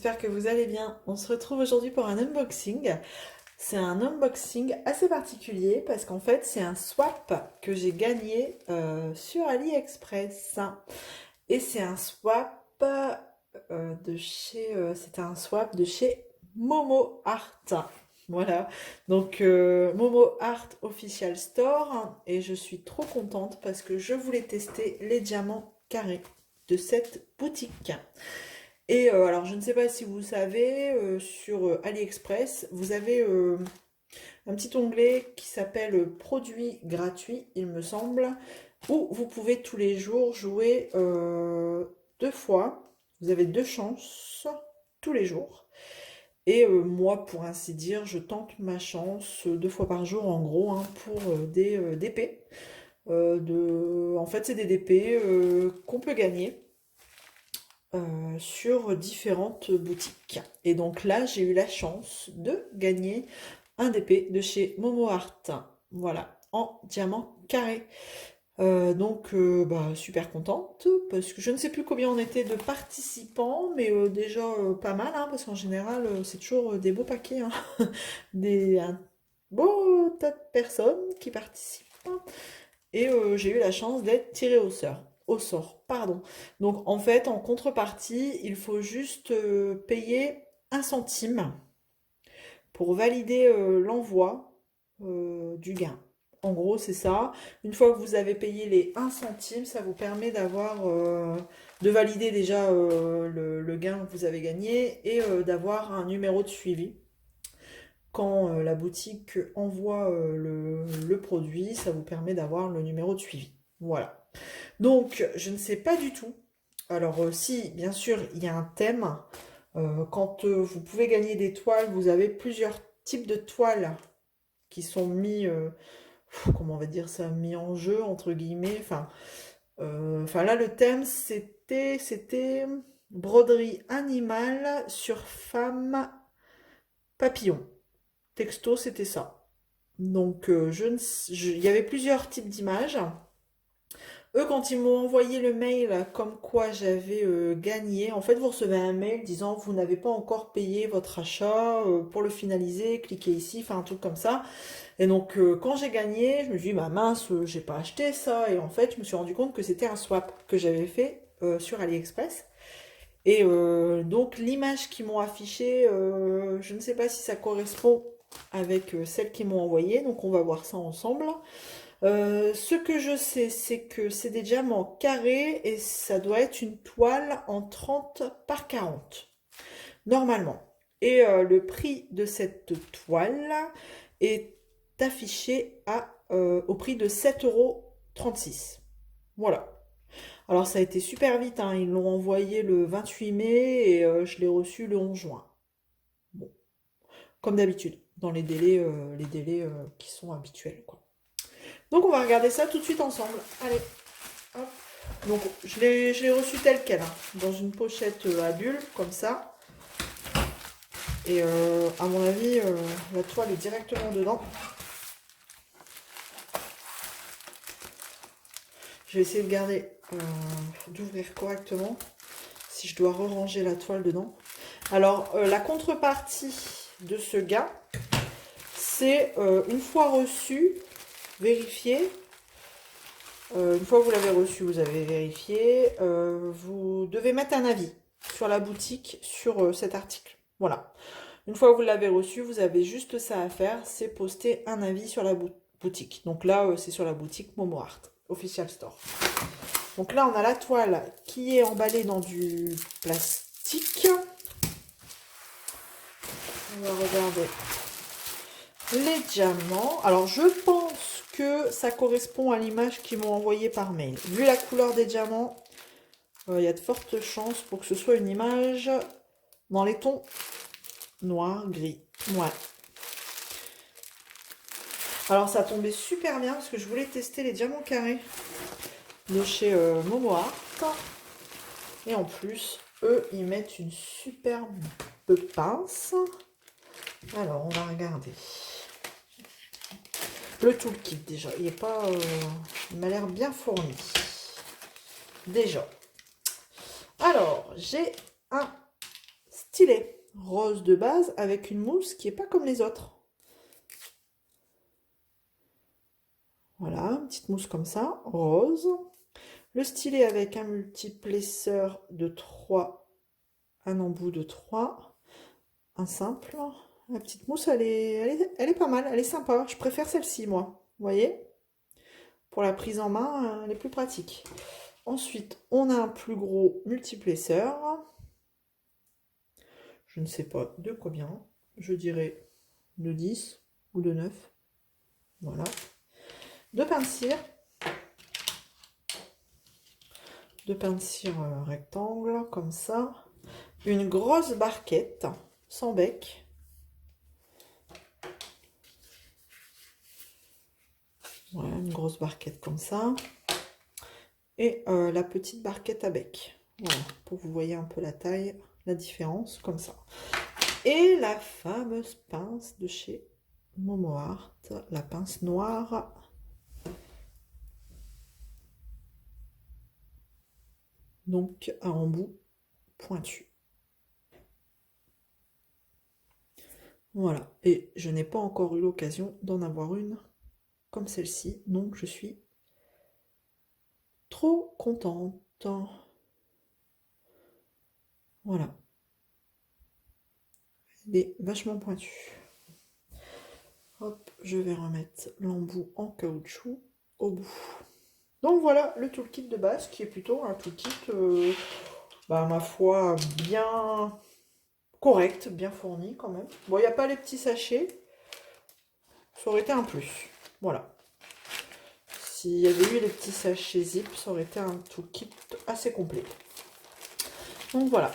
j'espère que vous allez bien. On se retrouve aujourd'hui pour un unboxing. C'est un unboxing assez particulier parce qu'en fait c'est un swap que j'ai gagné sur AliExpress. Et c'est un swap c'était un swap de chez Momo Art. Voilà, donc Momo Art Official Store et je suis trop contente parce que je voulais tester les diamants carrés de cette boutique. Et alors, je ne sais pas si vous savez, sur AliExpress, vous avez un petit onglet qui s'appelle Produits gratuits, il me semble, où vous pouvez tous les jours jouer deux fois. Vous avez deux chances tous les jours. Et moi, pour ainsi dire, je tente ma chance deux fois par jour, en gros, hein, pour des DP. En fait, c'est des DP qu'on peut gagner sur différentes boutiques. Et donc là, j'ai eu la chance de gagner un DP de chez Momo Art. Voilà, en diamant carré. Super contente parce que je ne sais plus combien on était de participants, mais déjà pas mal, hein, parce qu'en général, c'est toujours des beaux paquets, hein. Un beau tas de personnes qui participent. Et j'ai eu la chance d'être tirée au sort, pardon. Donc en fait, en contrepartie, il faut juste payer 1 centime pour valider l'envoi du gain. En gros, c'est ça. Une fois que vous avez payé les 1 centime, ça vous permet de valider déjà le gain que vous avez gagné et d'avoir un numéro de suivi. Quand la boutique envoie le produit, ça vous permet d'avoir le numéro de suivi. Voilà. Donc, je ne sais pas du tout. Alors, si, bien sûr, il y a un thème. Quand vous pouvez gagner des toiles, vous avez plusieurs types de toiles qui sont mis, comment on va dire ça, mis en jeu, entre guillemets. Enfin là, le thème, c'était broderie animale sur femme papillon. Texto, c'était ça. Donc, il y avait plusieurs types d'images. Eux, quand ils m'ont envoyé le mail comme quoi j'avais gagné, en fait, vous recevez un mail disant vous n'avez pas encore payé votre achat, pour le finaliser, cliquez ici, enfin un truc comme ça. Et donc, quand j'ai gagné, je me suis dit, bah mince, j'ai pas acheté ça. Et en fait, je me suis rendu compte que c'était un swap que j'avais fait sur AliExpress. Et donc, l'image qu'ils m'ont affichée, je ne sais pas si ça correspond avec celle qu'ils m'ont envoyée. Donc, on va voir ça ensemble. Ce que je sais, c'est que c'est des diamants carrés et ça doit être une toile en 30 par 40, normalement. Et le prix de cette toile est affiché au prix de 7,36 €. Voilà. Alors ça a été super vite, hein. Ils l'ont envoyé le 28 mai et je l'ai reçu le 11 juin. Bon, comme d'habitude, dans les délais qui sont habituels, quoi. Donc on va regarder ça tout de suite ensemble. Allez, hop. Donc je l'ai reçu tel quel, hein, dans une pochette à bulles, comme ça. Et à mon avis, la toile est directement dedans. Je vais essayer de garder, d'ouvrir correctement, si je dois ranger la toile dedans. Alors, la contrepartie de ce gars, c'est une fois reçu, vérifié. Une fois que vous l'avez reçu, vous avez vérifié, vous devez mettre un avis sur la boutique sur cet article. Voilà. Une fois que vous l'avez reçu, vous avez juste ça à faire, c'est poster un avis sur la boutique. Donc là, c'est sur la boutique Momo Art Official Store. Donc là, on a la toile qui est emballée dans du plastique. On va regarder les diamants. Alors, je pense que ça correspond à l'image qu'ils m'ont envoyée par mail. Vu la couleur des diamants, il y a de fortes chances pour que ce soit une image dans les tons noir, gris. Ouais. Alors, ça tombait super bien parce que je voulais tester les diamants carrés de chez Momo Art. Et en plus, eux, ils mettent une superbe pince. Alors, on va regarder. Le toolkit, déjà. Il est pas... il m'a l'air bien fourni. Déjà. Alors, j'ai un stylet rose de base avec une mousse qui est pas comme les autres. Voilà, une petite mousse comme ça, rose. Le stylet avec un multiplesseur de 3, un embout de 3, un simple. La petite mousse, elle est pas mal, elle est sympa. Je préfère celle-ci, moi. Vous voyez? Pour la prise en main, elle est plus pratique. Ensuite, on a un plus gros multiplesseur. Je ne sais pas de combien. Je dirais de 10 ou de 9. Voilà. Deux pains de cire. Deux pains de cire rectangle, comme ça. Une grosse barquette, sans bec. Voilà, une grosse barquette comme ça. Et la petite barquette à bec. Voilà, pour que vous voyez un peu la taille, la différence, comme ça. Et la fameuse pince de chez Momo Art, la pince noire. Donc à embout pointu. Voilà, et je n'ai pas encore eu l'occasion d'en avoir une comme celle-ci, donc je suis trop contente. Voilà. Elle est vachement pointue. Hop, je vais remettre l'embout en caoutchouc au bout. Donc voilà le toolkit de base qui est plutôt un toolkit, ma foi, bien correct, bien fourni quand même. Bon, il n'y a pas les petits sachets, ça aurait été un plus. Voilà. S'il y avait eu les petits sachets zip, ça aurait été un toolkit assez complet. Donc voilà.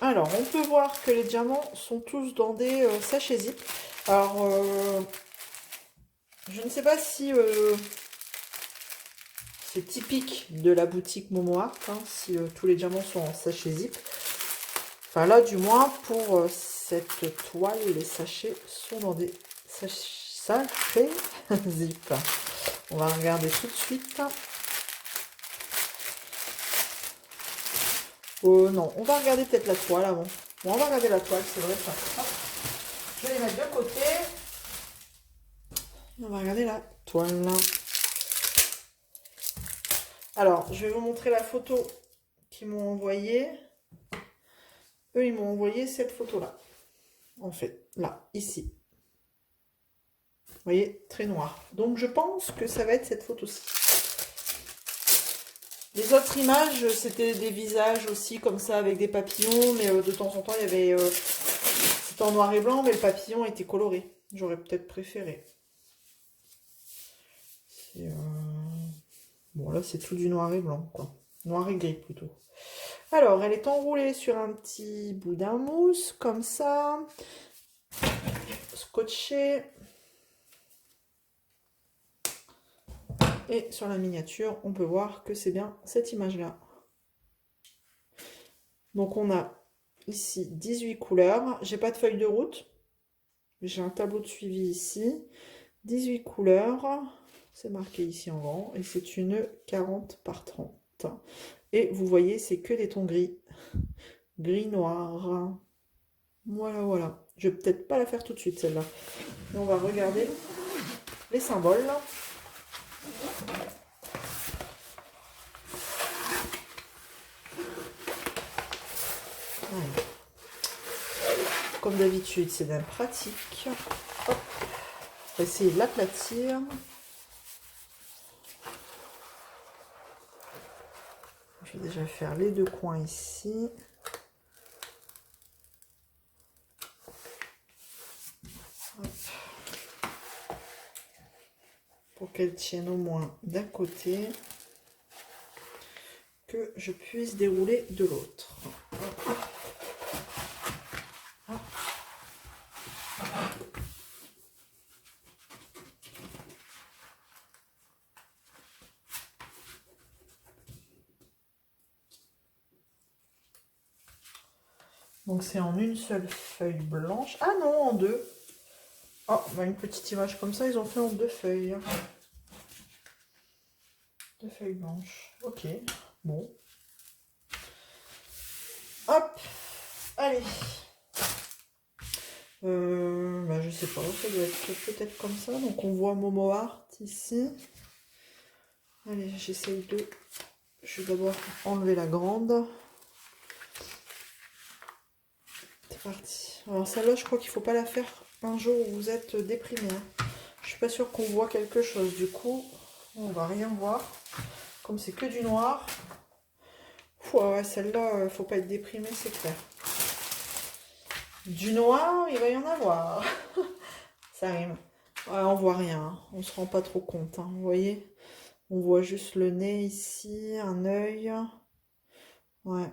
Alors, on peut voir que les diamants sont tous dans des sachets zip. Alors, je ne sais pas si c'est typique de la boutique Momo Art, hein, si tous les diamants sont en sachet zip. Enfin là, du moins, pour cette toile, les sachets sont dans des sachets zip. On va regarder tout de suite. Oh non, on va regarder peut-être la toile avant. Bon, on va regarder la toile, c'est vrai ça. Hop. Je vais les mettre de côté. On va regarder la toile. Alors, je vais vous montrer la photo qu'ils m'ont envoyée. Eux, ils m'ont envoyé cette photo-là. En fait, là, ici. Vous voyez, très noir. Donc, je pense que ça va être cette photo-ci. Les autres images, c'était des visages aussi, comme ça, avec des papillons. Mais de temps en temps, il y avait... c'était en noir et blanc, mais le papillon était coloré. J'aurais peut-être préféré. Bon, là, c'est tout du noir et blanc, quoi. Noir et gris, plutôt. Alors, elle est enroulée sur un petit bout d'un mousse, comme ça. Scotché. Et sur la miniature, on peut voir que c'est bien cette image-là. Donc, on a ici 18 couleurs. J'ai pas de feuille de route. J'ai un tableau de suivi ici. 18 couleurs. C'est marqué ici en grand. Et c'est une 40 par 30. Et vous voyez, c'est que des tons gris. Gris-noir. Voilà, voilà. Je vais peut-être pas la faire tout de suite, celle-là. Et on va regarder les symboles. Voilà. Comme d'habitude, c'est bien pratique. Hop. On va essayer de l'aplatir. Je vais déjà faire les deux coins ici. Hop. Pour qu'elle tienne au moins d'un côté, que je puisse dérouler de l'autre. Donc c'est en une seule feuille blanche. Ah non, en deux. Oh, une petite image comme ça, ils ont fait en deux feuilles. Deux feuilles blanches. Ok, bon. Hop, allez. Bah, je sais pas, ça doit être peut-être comme ça. Donc on voit Momo Art ici. Allez, j'essaye de... Je vais d'abord enlever la grande. C'est parti. Alors celle-là, je crois qu'il faut pas la faire un jour où vous êtes déprimé, hein. Je suis pas sûre qu'on voit quelque chose. Du coup, on va rien voir. Comme c'est que du noir. Ouais, celle-là, faut pas être déprimé, c'est clair. Du noir, il va y en avoir. Ça rime. Ouais, on voit rien, hein. On se rend pas trop compte, hein. Vous voyez? On voit juste le nez ici, un œil. Ouais.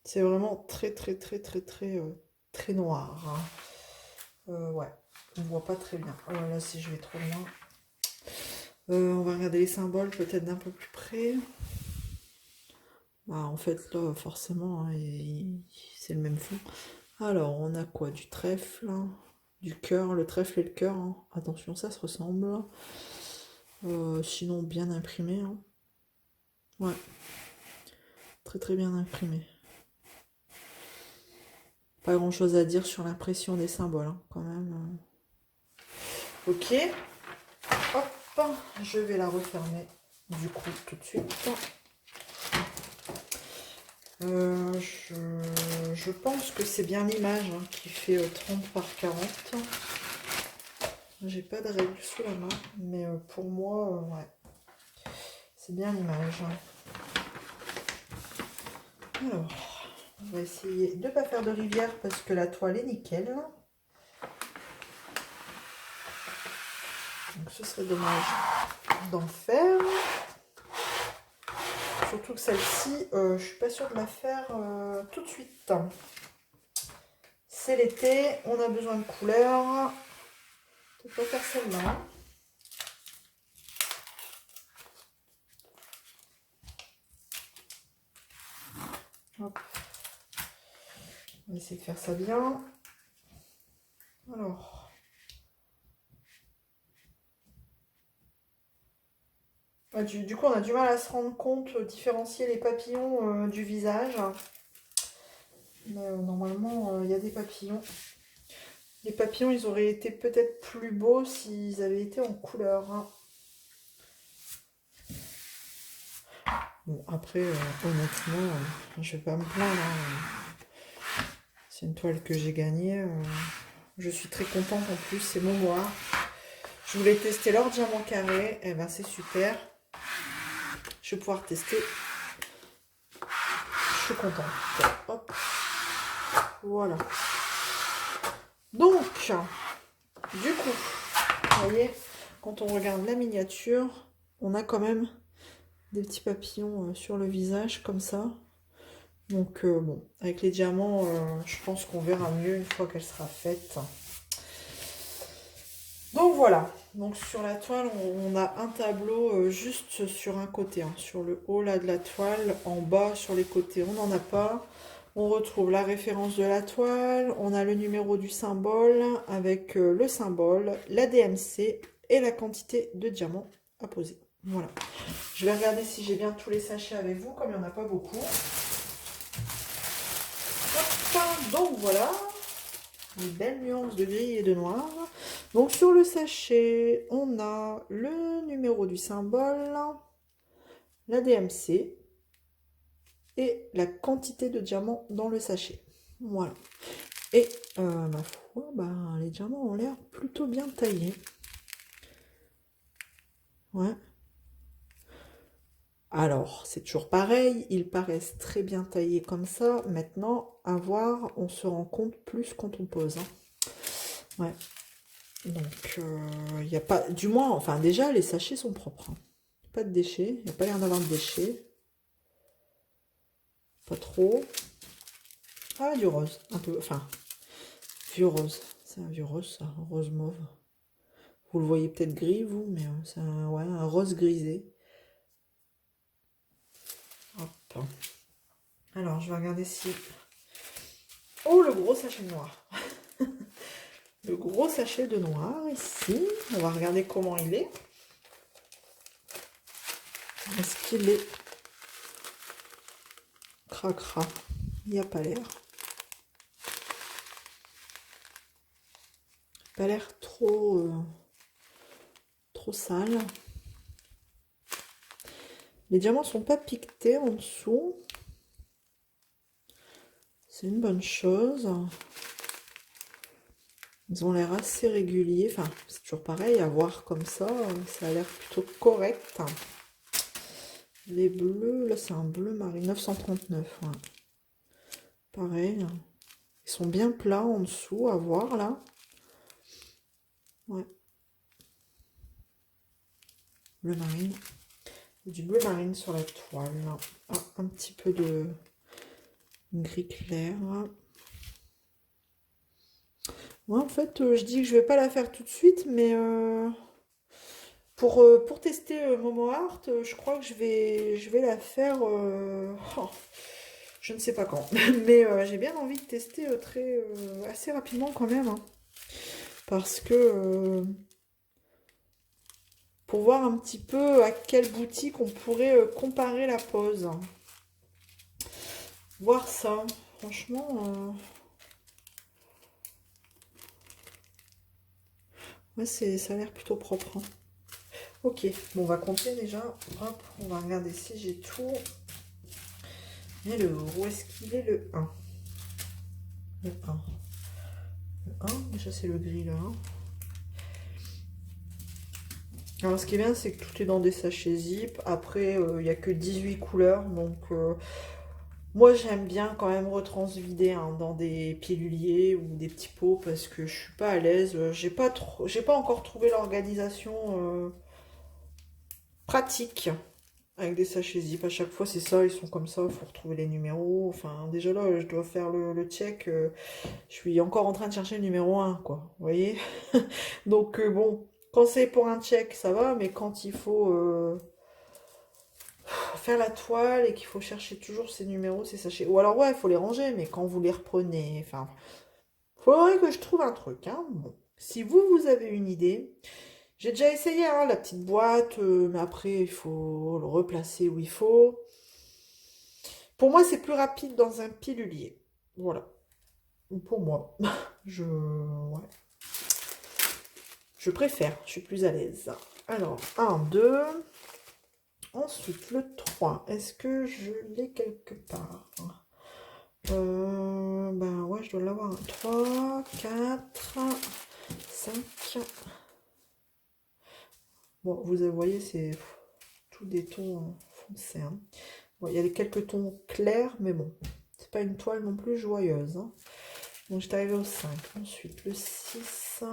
C'est vraiment très très très très très très noir, hein. Ouais. On voit pas très bien. Oh là là, si je vais trop loin. On va regarder les symboles peut-être d'un peu plus près. Bah, en fait, là, forcément, hein, c'est le même fond. Alors, on a quoi? Du trèfle, hein, du cœur, le trèfle et le cœur, hein. Attention, ça se ressemble. Sinon, bien imprimé, hein. Ouais, très très bien imprimé. Pas grand chose à dire sur l'impression des symboles, hein, quand même. Ok, hop, je vais la refermer du coup tout de suite. Je pense que c'est bien l'image, hein, qui fait 30 par 40. J'ai pas de règle sous la main, mais pour moi, ouais, c'est bien l'image. Alors, on va essayer de ne pas faire de rivière parce que la toile est nickel. Donc ce serait dommage d'en faire. Surtout que celle-ci, je suis pas sûre de la faire tout de suite. C'est l'été, on a besoin de couleurs. Peut-être pas faire celle-là. Hop. On va essayer de faire ça bien. Alors. Du coup, on a du mal à se rendre compte, différencier les papillons du visage. Mais normalement, il y a des papillons. Les papillons, ils auraient été peut-être plus beaux s'ils avaient été en couleur, hein. Bon, après, honnêtement, je vais pas me plaindre, hein. C'est une toile que j'ai gagnée. Je suis très contente en plus, c'est mon mois. Je voulais tester leur diamant carré. Eh ben, c'est super. Je vais pouvoir tester. Je suis contente. Hop. Voilà. Donc, du coup, vous voyez, quand on regarde la miniature, on a quand même des petits papillons sur le visage, comme ça. Donc, bon, avec les diamants, je pense qu'on verra mieux une fois qu'elle sera faite. Donc, voilà. Donc, sur la toile, on a un tableau juste sur un côté, hein, sur le haut là de la toile. En bas, sur les côtés, on n'en a pas. On retrouve la référence de la toile, on a le numéro du symbole avec le symbole, la DMC et la quantité de diamants à poser. Voilà. Je vais regarder si j'ai bien tous les sachets avec vous, comme il n'y en a pas beaucoup. Hop, donc voilà, une belle nuance de gris et de noir. Donc sur le sachet, on a le numéro du symbole, la DMC, et la quantité de diamants dans le sachet. Voilà. Et ma foi, ben, les diamants ont l'air plutôt bien taillés. Ouais. Alors, c'est toujours pareil, ils paraissent très bien taillés comme ça. Maintenant, à voir, on se rend compte plus quand on pose, hein. Ouais. Donc, il n'y a pas... Du moins, enfin, déjà, les sachets sont propres, hein. Pas de déchets, il n'y a pas l'air d'avoir de déchets. Pas trop. Ah, du rose, un peu, enfin, vieux rose. C'est un vieux rose, ça, un rose mauve. Vous le voyez peut-être gris, vous, mais c'est un, ouais, un rose grisé. Hop. Alors, je vais regarder si... Oh, le gros sachet de noir. Le gros sachet de noir, ici. On va regarder comment il est. Est-ce qu'il est cracra? Il n'y a pas l'air. Pas l'air trop sale. Les diamants sont pas piquetés en dessous. C'est une bonne chose. Ils ont l'air assez réguliers. Enfin, c'est toujours pareil, à voir comme ça a l'air plutôt correct. Les bleus, là c'est un bleu marine, 939. Ouais. Pareil. Ils sont bien plats en dessous, à voir là. Ouais. Bleu marine. Du bleu marine sur la toile. Ah, un petit peu de gris clair. Moi, en fait, je dis que je vais pas la faire tout de suite, mais pour tester Momo Art, je crois que je vais la faire, oh, je ne sais pas quand. Mais j'ai bien envie de tester assez rapidement quand même, hein. Parce que pour voir un petit peu à quelle boutique on pourrait comparer la pose. Voir ça, franchement, ouais, ça a l'air plutôt propre, hein. Ok, bon, on va compter déjà. Hop, on va regarder si j'ai tout. Et où est-ce qu'il est le 1? Le 1. Le 1, déjà c'est le gris là. Alors ce qui est bien, c'est que tout est dans des sachets zip. Après, il n'y a que 18 couleurs. Donc moi j'aime bien quand même retransvider, hein, dans des piluliers ou des petits pots parce que je suis pas à l'aise. J'ai pas encore trouvé l'organisation pratique avec des sachets zip. À chaque fois c'est ça, ils sont comme ça, il faut retrouver les numéros. Enfin déjà là, je dois faire le check. Je suis encore en train de chercher le numéro 1, quoi. Vous voyez? Donc bon, quand c'est pour un check, ça va, mais quand il faut faire la toile et qu'il faut chercher toujours ces numéros, ces sachets. Ou alors ouais, il faut les ranger, mais quand vous les reprenez, enfin, faudrait que je trouve un truc, hein. Bon. Si vous avez une idée, j'ai déjà essayé, hein, la petite boîte, mais après il faut le replacer où il faut. Pour moi, c'est plus rapide dans un pilulier. Voilà. Pour moi. Ouais. Je préfère, je suis plus à l'aise. Alors, 1, 2. Ensuite, le 3. Est-ce que je l'ai quelque part? Ben ouais, je dois l'avoir. 3, 4, 5. Bon, vous voyez, c'est tout des tons foncés, hein. Bon, il y a quelques tons clairs, mais bon, c'est pas une toile non plus joyeuse, hein. Donc, j'étais arrivée au 5. Ensuite, le 6,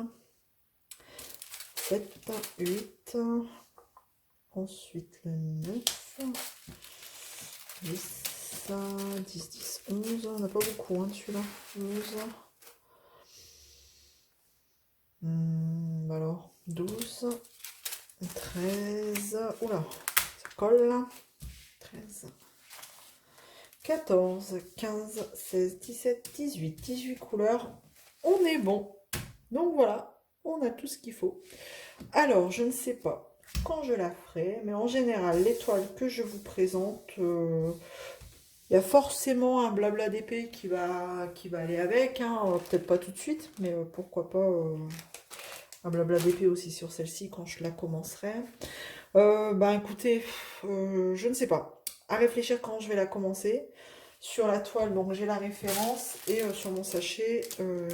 7, 8. Ensuite, le 9, 10, 10, 10, 11. On n'a pas beaucoup, hein, celui-là. 12. Alors, 12, 13. Oula, ça colle. 13, 14, 15, 16, 17, 18. 18 couleurs. On est bon. Donc voilà, on a tout ce qu'il faut. Alors, je ne sais pas quand je la ferai, mais en général, les toiles que je vous présente, il y a forcément un blabla d'épée qui va aller avec, hein. Peut-être pas tout de suite, mais pourquoi pas un blabla d'épée aussi sur celle-ci quand je la commencerai. Ben écoutez, je ne sais pas. À réfléchir quand je vais la commencer. Sur la toile, donc j'ai la référence, et sur mon sachet,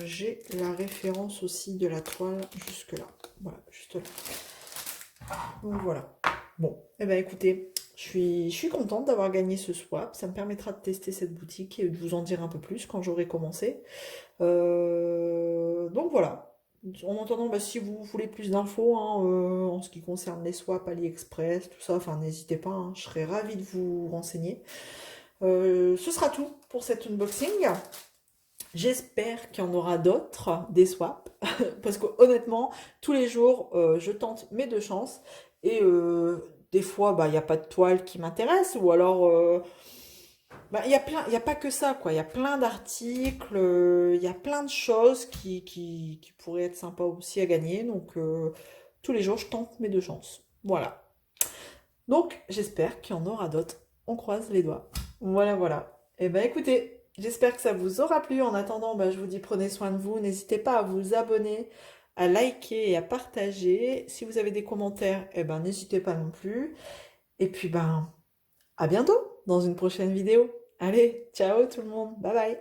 j'ai la référence aussi de la toile jusque là. Voilà, juste là. Donc voilà. Bon, et ben écoutez, je suis contente d'avoir gagné ce swap. Ça me permettra de tester cette boutique et de vous en dire un peu plus quand j'aurai commencé. Donc voilà. En attendant, bah, si vous voulez plus d'infos, hein, en ce qui concerne les swaps, AliExpress, tout ça, enfin n'hésitez pas, hein, je serai ravie de vous renseigner. Ce sera tout pour cet unboxing. J'espère qu'il y en aura d'autres, des swaps, parce que honnêtement, tous les jours, je tente mes deux chances, et des fois, bah, il n'y a pas de toile qui m'intéresse, ou alors, bah, il y a pas que ça, quoi. Il y a plein d'articles, il y a plein de choses qui pourraient être sympas aussi à gagner, donc tous les jours, je tente mes deux chances. Voilà. Donc, j'espère qu'il y en aura d'autres. On croise les doigts. Voilà, voilà. Et ben écoutez, j'espère que ça vous aura plu. En attendant, bah, je vous dis prenez soin de vous. N'hésitez pas à vous abonner, à liker et à partager. Si vous avez des commentaires, eh ben, n'hésitez pas non plus. Et puis, ben, à bientôt dans une prochaine vidéo. Allez, ciao tout le monde, bye bye.